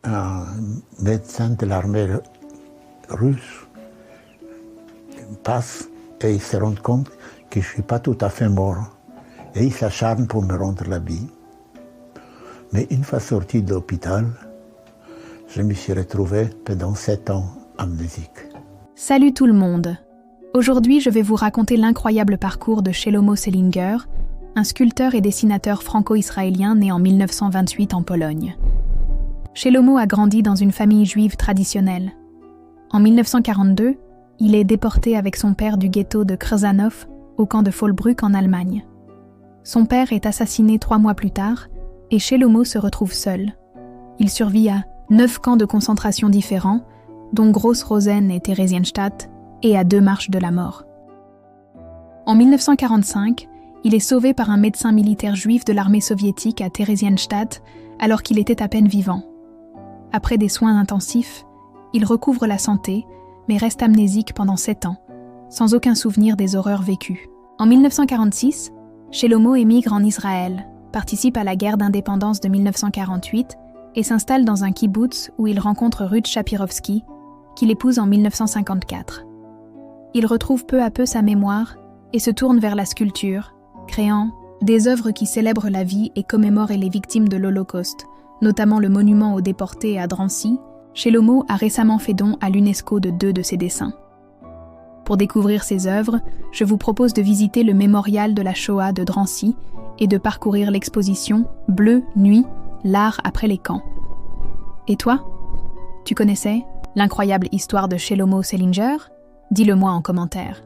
Un médecin de l'armée russe passe et il se rend compte que je ne suis pas tout à fait mort. Et il s'acharne pour me rendre la vie. Mais une fois sorti de l'hôpital, je me suis retrouvé pendant 7 ans amnésique. Salut tout le monde! Aujourd'hui, je vais vous raconter l'incroyable parcours de Shelomo Selinger, un sculpteur et dessinateur franco-israélien né en 1928 en Pologne. Shelomo a grandi dans une famille juive traditionnelle. En 1942, il est déporté avec son père du ghetto de Krzanów au camp de Fallbrück en Allemagne. Son père est assassiné 3 mois plus tard et Shelomo se retrouve seul. Il survit à 9 camps de concentration différents, dont Gross-Rosen et Theresienstadt, et à 2 marches de la mort. En 1945, il est sauvé par un médecin militaire juif de l'armée soviétique à Theresienstadt alors qu'il était à peine vivant. Après des soins intensifs, il recouvre la santé, mais reste amnésique pendant 7 ans, sans aucun souvenir des horreurs vécues. En 1946, Shelomo émigre en Israël, participe à la guerre d'indépendance de 1948 et s'installe dans un kibboutz où il rencontre Ruth Shapirowski, qu'il épouse en 1954. Il retrouve peu à peu sa mémoire et se tourne vers la sculpture, créant des œuvres qui célèbrent la vie et commémorent les victimes de l'Holocauste, notamment le monument aux déportés à Drancy. Shelomo a récemment fait don à l'UNESCO de 2 de ses dessins. Pour découvrir ses œuvres, je vous propose de visiter le mémorial de la Shoah de Drancy et de parcourir l'exposition « Bleu, nuit, l'art après les camps ». Et toi, tu connaissais l'incroyable histoire de Shelomo Selinger ? Dis-le moi en commentaire.